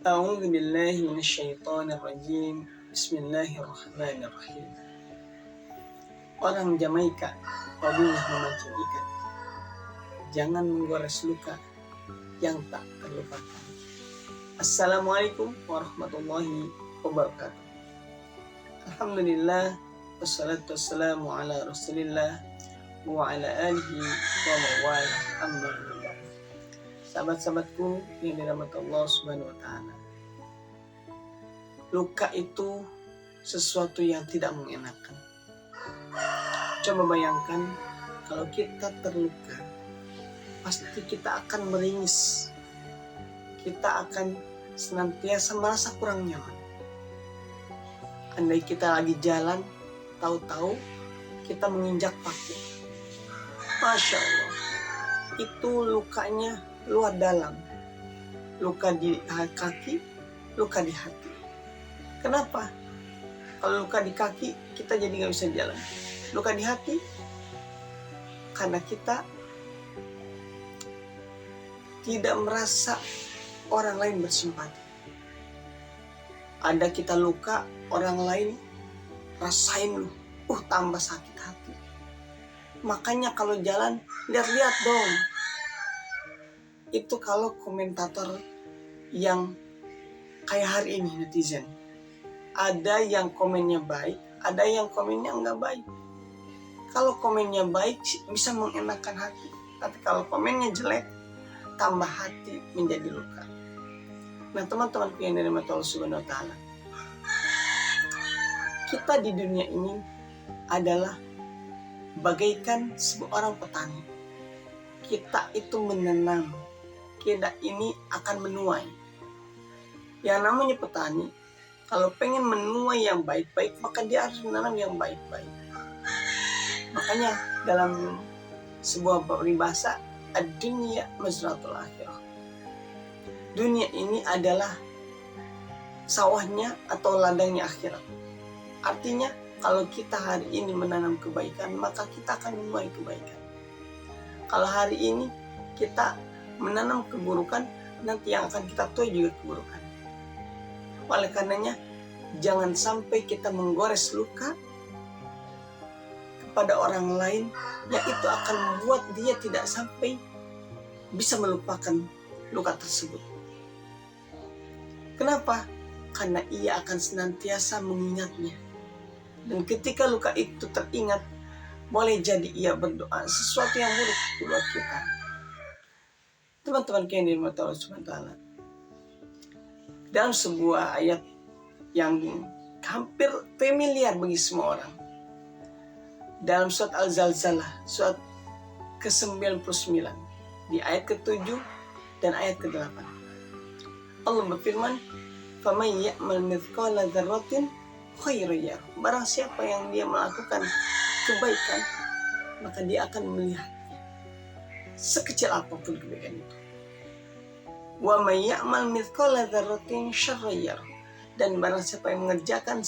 A'udzu billahi minasyaitonir rajim. Bismillahirrahmanirrahim. Orang Jamaika hobinya memancing ikan. Jangan menggores luka yang tak terlupakan. Assalamualaikum warahmatullahi wabarakatuh. Alhamdulillah, wassalatu wassalamu ala rasulillah wa ala alihi wa mawala, amma ba'd. Sahabat-sahabatku yang dirahmati Allah Subhanahu wa taala. Luka itu sesuatu yang tidak mengenakan. Coba bayangkan kalau kita terluka, pasti kita akan meringis. Kita akan senantiasa merasa kurang nyaman. Andai kita lagi jalan, tahu-tahu kita menginjak paku. Masya Allah, itu lukanya luar dalam. Luka di kaki, luka di hati. Kenapa? Kalau luka di kaki, kita jadi gak bisa jalan. Luka di hati, karena kita tidak merasa orang lain bersimpati. Ada kita luka, orang lain rasain lu, tambah sakit hati. Makanya kalau jalan, lihat-lihat dong. Itu kalau komentator yang kayak hari ini, netizen. Ada yang komennya baik, ada yang komennya nggak baik. Kalau komennya baik bisa mengenakan hati, tapi kalau komennya jelek, tambah hati menjadi luka. Nah, teman-temanku yang dirahmati Allah Subhanahu wa taala, kita di dunia ini adalah bagaikan seorang petani. Kita itu menanam, kita ini akan menuai. Yang namanya petani, kalau pengen menuai yang baik-baik, maka dia harus menanam yang baik-baik. Makanya dalam sebuah peribahasa, ad-dunya mazratul akhirah. Dunia ini adalah sawahnya atau ladangnya akhirat. Artinya, kalau kita hari ini menanam kebaikan, maka kita akan menuai kebaikan. Kalau hari ini kita menanam keburukan, nanti yang akan kita tuai juga keburukan. Oleh karenanya, jangan sampai kita menggores luka kepada orang lain, yang itu akan membuat dia tidak sampai bisa melupakan luka tersebut. Kenapa? Karena ia akan senantiasa mengingatnya. Dan ketika luka itu teringat, boleh jadi ia berdoa sesuatu yang buruk buat kita. Teman-teman yang dirahmati Allah Subhanahu wa taala, dalam sebuah ayat yang hampir familiar bagi semua orang, dalam surat Al-Zalzalah, surat ke-99, di ayat ke-7 dan ayat ke-8, Allah berfirman, "Faman ya'mal mithqala dzarratin khairan yarah." Barang siapa yang dia melakukan kebaikan, maka dia akan melihatnya, sekecil apapun kebaikan itu. Wa may ya'mal mithqala dzarratin syarran yarah. Dan barang siapa yang mengerjakan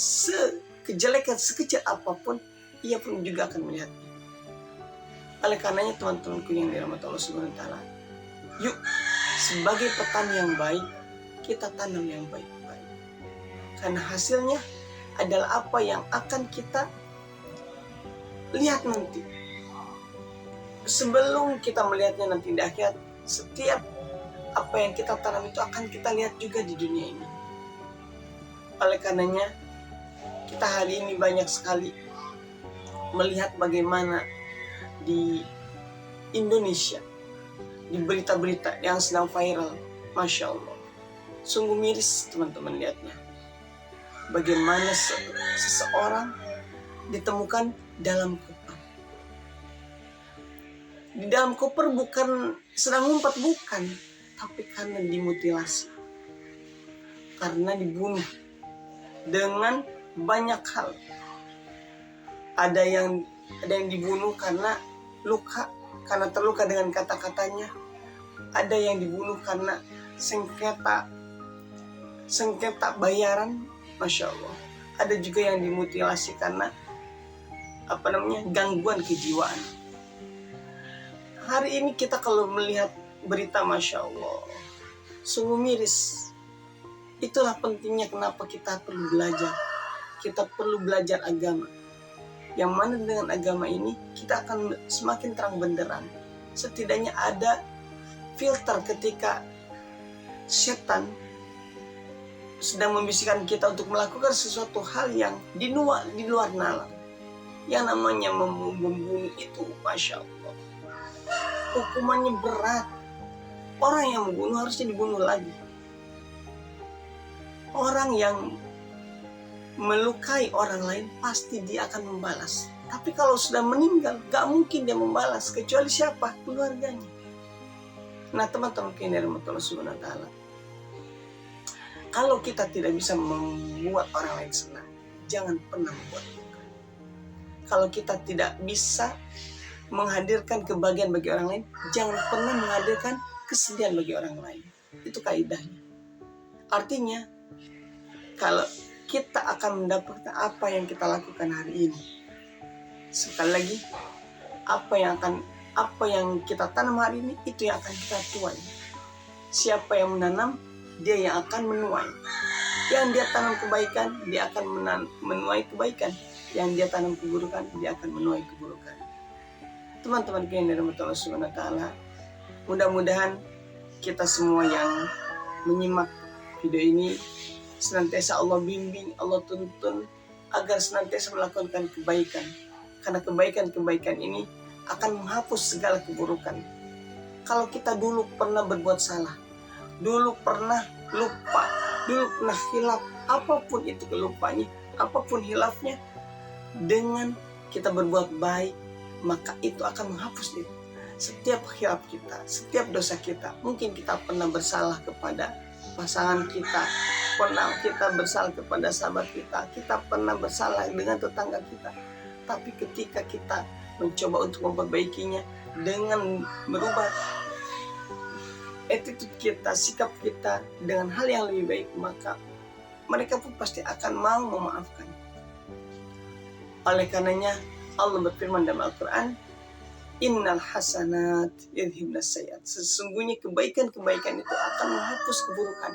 kejelekan sekecil apapun, ia pun juga akan melihatnya. Oleh karenanya, teman-temanku yang dirahmati Allah Subhanahu wa taala, yuk sebagai petani yang baik, kita tanam yang baik-baik. Karena hasilnya adalah apa yang akan kita lihat nanti. Sebelum kita melihatnya nanti di akhirat, setiap apa yang kita tanam itu akan kita lihat juga di dunia ini. Oleh karenanya, kita hari ini banyak sekali melihat bagaimana di Indonesia, di berita-berita yang sedang viral. Masya Allah, sungguh miris teman-teman lihatnya. Bagaimana seseorang ditemukan dalam koper. Di dalam koper bukan sedang ngumpet, bukan, tapi karena dimutilasi, karena dibunuh dengan banyak hal. Ada yang dibunuh karena luka, karena terluka dengan kata-katanya. Ada yang dibunuh karena sengketa bayaran, Masya Allah. Ada juga yang dimutilasi karena gangguan kejiwaan. Hari ini kita kalau melihat berita, Masya Allah, sungguh miris. Itulah pentingnya kenapa kita perlu belajar. Kita perlu belajar agama. Yang mana dengan agama ini kita akan semakin terang benderang. Setidaknya ada filter ketika setan sedang membisikkan kita untuk melakukan sesuatu hal yang di luar nalar. Yang namanya membunuh itu, Masya Allah, hukumannya berat. Orang yang membunuh harusnya dibunuh lagi. Orang yang melukai orang lain pasti dia akan membalas. Tapi kalau sudah meninggal, gak mungkin dia membalas. Kecuali siapa? Keluarganya. Nah teman-teman dari Allah Subhanahu wa Ta'ala, kalau kita tidak bisa membuat orang lain senang, jangan pernah membuat duka. Kalau kita tidak bisa menghadirkan kebahagiaan bagi orang lain, jangan pernah menghadirkan kesedihan bagi orang lain. Itu kaidahnya. Artinya, kalau kita akan mendapatkan apa yang kita lakukan hari ini, sekali lagi, apa yang kita tanam hari ini, itu yang akan kita tuai. Siapa yang menanam, dia yang akan menuai. Yang dia tanam kebaikan, dia akan menuai kebaikan. Yang dia tanam keburukan, dia akan menuai keburukan. Teman-teman yang dirahmati Allah Subhanahu wa Ta'ala, mudah-mudahan kita semua yang menyimak video ini senantiasa Allah bimbing, Allah tuntun agar senantiasa melakukan kebaikan. Karena kebaikan-kebaikan ini akan menghapus segala keburukan. Kalau kita dulu pernah berbuat salah, dulu pernah lupa, dulu pernah hilaf, apapun itu kelupanya, apapun hilafnya, dengan kita berbuat baik, maka itu akan menghapus itu. Setiap hilaf kita, setiap dosa kita, mungkin kita pernah bersalah kepada pasangan kita, pernah kita bersalah kepada sahabat kita pernah bersalah dengan tetangga kita. Tapi ketika kita mencoba untuk memperbaikinya dengan merubah attitude kita, sikap kita dengan hal yang lebih baik, maka mereka pun pasti akan mau memaafkan. Oleh karenanya Allah berfirman dalam Al-Quran, Innal hasanat yudhibnas sayyi'at. Sesungguhnya kebaikan-kebaikan itu akan menghapus keburukan.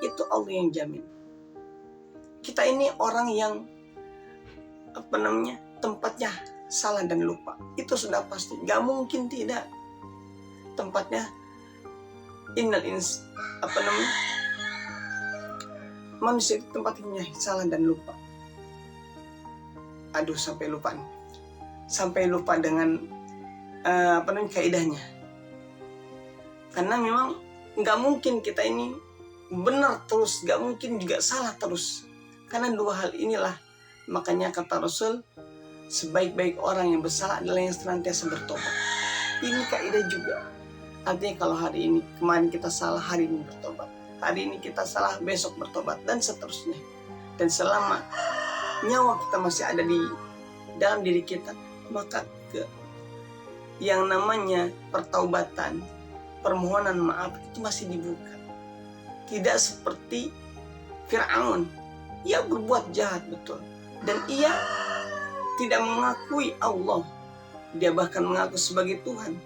Itu Allah yang jamin. Kita ini orang yang tempatnya salah dan lupa. Itu sudah pasti, gak mungkin tidak. Tempatnya manusia itu tempatnya salah dan lupa. Aduh, sampai lupa dengan kaidahnya. Karena memang nggak mungkin kita ini benar terus, nggak mungkin juga salah terus. Karena dua hal inilah, makanya kata Rasul, sebaik-baik orang yang bersalah adalah yang senantiasa bertobat. Ini kaidah juga. Artinya kalau hari ini, kemarin kita salah, hari ini bertobat. Hari ini kita salah, besok bertobat, dan seterusnya. Dan selama nyawa kita masih ada di dalam diri kita, maka yang namanya pertaubatan, permohonan maaf itu masih dibuka. Tidak seperti Fir'aun, ia berbuat jahat betul, dan ia tidak mengakui Allah. Dia bahkan mengaku sebagai Tuhan,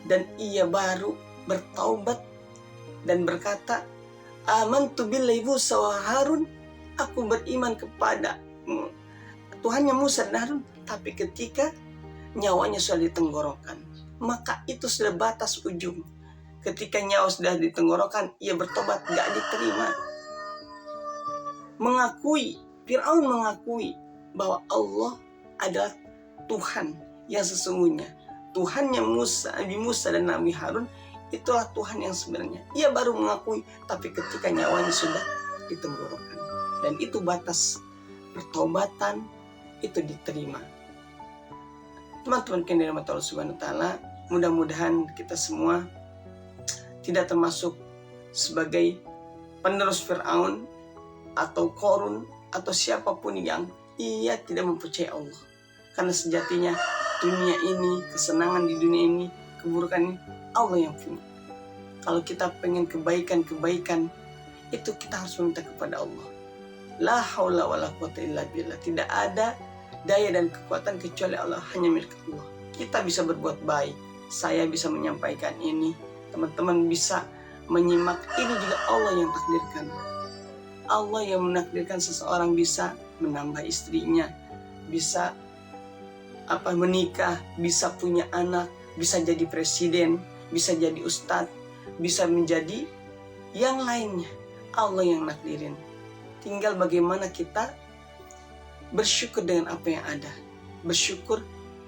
dan ia baru bertaubat dan berkata, amantu billahi Musa wa Harun, aku beriman kepada Tuhannya Musa dan Harun. Tapi ketika nyawanya sudah ditenggorokan, maka itu sudah batas ujung. Ketika nyawa sudah ditenggorokan, ia bertobat, gak diterima. Fir'aun mengakui bahwa Allah adalah Tuhan yang sesungguhnya. Tuhannya Nabi Musa dan Nabi Harun, itulah Tuhan yang sebenarnya. Ia baru mengakui, tapi ketika nyawanya sudah ditenggorokan. Dan itu batas pertobatan, itu diterima. Teman-teman yang dirahmati Allah Subhanahu wa Ta'ala, mudah-mudahan kita semua tidak termasuk sebagai penerus Fir'aun atau Qarun atau siapapun yang ia tidak mempercayai Allah. Karena sejatinya dunia ini, kesenangan di dunia ini, keburukan ini, Allah yang punya. Kalau kita pengen kebaikan, itu kita harus meminta kepada Allah. La haula wala quwata illa billah. Tidak ada daya dan kekuatan kecuali Allah, hanya milik Allah. Kita bisa berbuat baik, saya bisa menyampaikan ini, teman-teman bisa menyimak, ini juga Allah yang takdirkan. Allah yang menakdirkan seseorang bisa menambah istrinya, bisa menikah, bisa punya anak, bisa jadi presiden, bisa jadi ustadz, bisa menjadi yang lainnya. Allah yang nakdirin. Tinggal bagaimana kita bersyukur dengan apa yang ada, bersyukur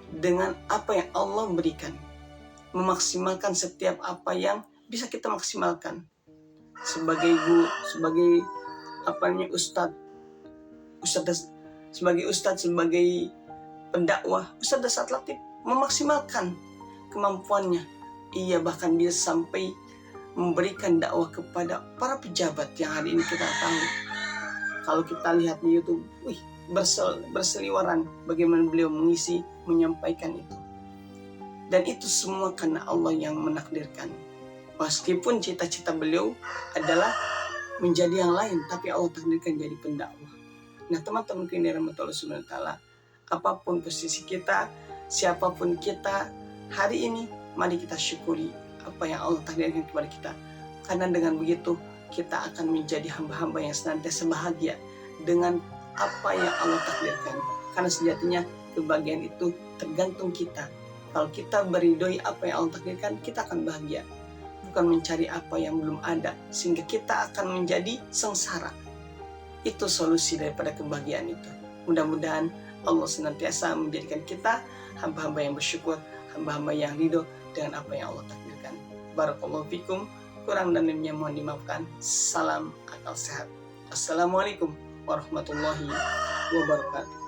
dengan apa yang Allah berikan, memaksimalkan setiap apa yang bisa kita maksimalkan. Sebagai guru, sebagai ustadz, sebagai pendakwah, Ustadz Dasar Latif memaksimalkan kemampuannya. Ia bahkan bisa sampai memberikan dakwah kepada para pejabat yang hari ini kita tahu. Kalau kita lihat di YouTube, berseliweran bagaimana beliau menyampaikan itu. Dan itu semua karena Allah yang menakdirkan. Meskipun cita-cita beliau adalah menjadi yang lain, tapi Allah takdirkan jadi pendakwah. Nah, teman-teman yang dirahmati Allah Subhanahu wa taala, apapun posisi kita, siapapun kita hari ini, mari kita syukuri apa yang Allah takdirkan kepada kita. Karena dengan begitu kita akan menjadi hamba-hamba yang senantiasa bahagia dengan apa yang Allah takdirkan. Karena sejatinya kebahagiaan itu tergantung kita. Kalau kita beridoi apa yang Allah takdirkan, kita akan bahagia. Bukan mencari apa yang belum ada, sehingga kita akan menjadi sengsara. Itu solusi daripada kebahagiaan itu. Mudah-mudahan Allah senantiasa menjadikan kita hamba-hamba yang bersyukur, hamba-hamba yang ridho dengan apa yang Allah takdirkan. Barakallahu fikum. Kurang dan lebihnya mohon dimaafkan. Salam akal sehat. Assalamualaikum warahmatullahi wabarakatuh.